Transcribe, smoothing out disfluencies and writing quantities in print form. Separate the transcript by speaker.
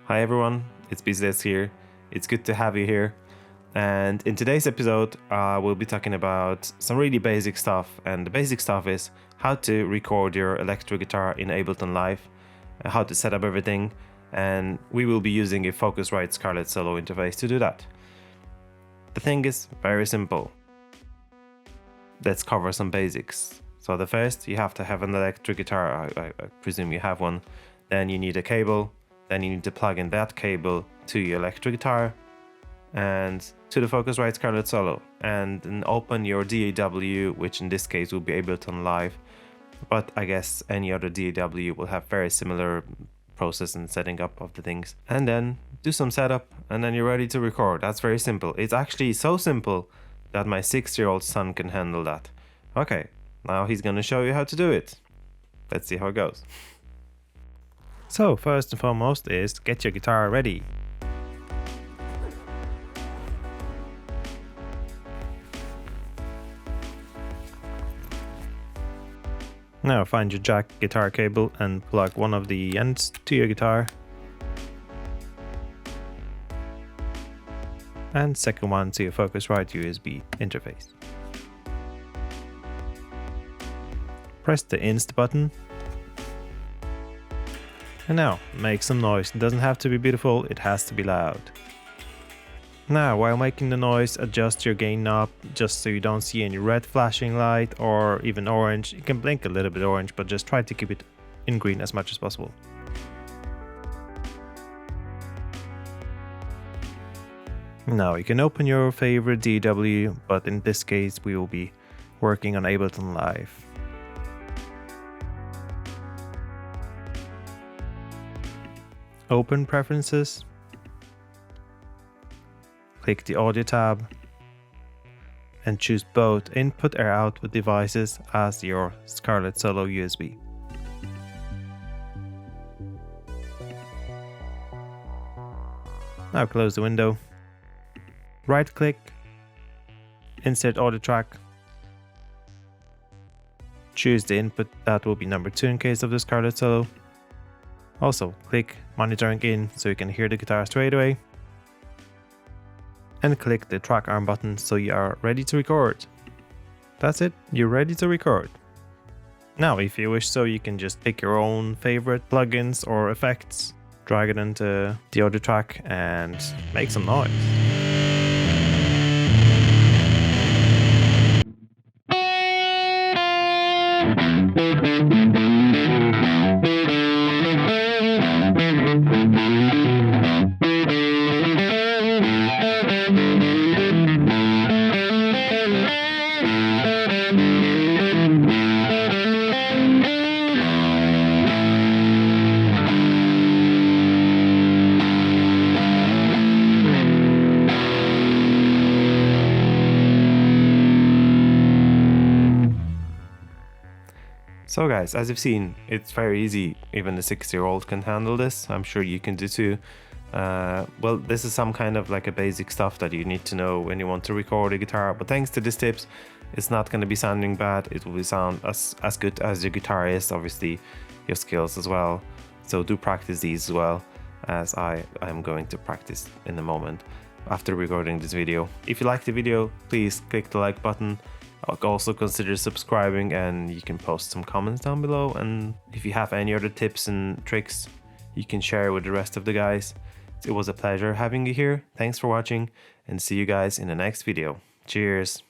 Speaker 1: Hi everyone, it's BZS here. It's good to have you here. And in today's episode, we'll be talking about some really basic stuff. And the basic stuff is how to record your electric guitar in Ableton Live, how to set up everything. And we will be using a Focusrite Scarlett Solo interface to do that. The thing is very simple. Let's cover some basics. So the first, you have to have an electric guitar. I presume you have one. Then you need a cable. Then you need to plug in that cable to your electric guitar and to the Focusrite Scarlett Solo, and then open your DAW, which in this case will be Ableton Live, but I guess any other DAW will have very similar process and setting up of the things. And then do some setup and then you're ready to record. That's very simple. It's actually so simple that my 6-year-old son can handle that. Okay, now he's gonna show you how to do it. Let's see how it goes. So first and foremost is get your guitar ready. Now find your jack guitar cable and plug one of the ends to your guitar. And second one to your Focusrite USB interface. Press the Inst button. And now, make some noise. It doesn't have to be beautiful, it has to be loud. Now, while making the noise, adjust your gain knob just so you don't see any red flashing light or even orange. You can blink a little bit orange, but just try to keep it in green as much as possible. Now, you can open your favorite DAW, but in this case, we will be working on Ableton Live. Open Preferences, click the Audio tab, and choose both Input or Output devices as your Scarlett Solo USB. Now close the window, right click, insert audio track, choose the input, that will be number 2 in case of the Scarlett Solo. Also, click monitoring in so you can hear the guitar straight away. And click the track arm button so you are ready to record. That's it, you're ready to record. Now, if you wish so, you can just pick your own favorite plugins or effects, drag it into the audio track and make some noise. So guys, as you've seen, it's very easy. Even the 6-year-old can handle this. I'm sure you can do too. Well, this is some kind of like a basic stuff that you need to know when you want to record a guitar. But thanks to these tips, it's not going to be sounding bad. It will sound as good as your guitar is, obviously your skills as well. So do practice these as well, as I am going to practice in a moment after recording this video. If you like the video, please click the like button. Also consider subscribing, and you can post some comments down below, and if you have any other tips and tricks you can share with the rest of the guys. It was a pleasure having you here. Thanks for watching, and see you guys in the next video. Cheers.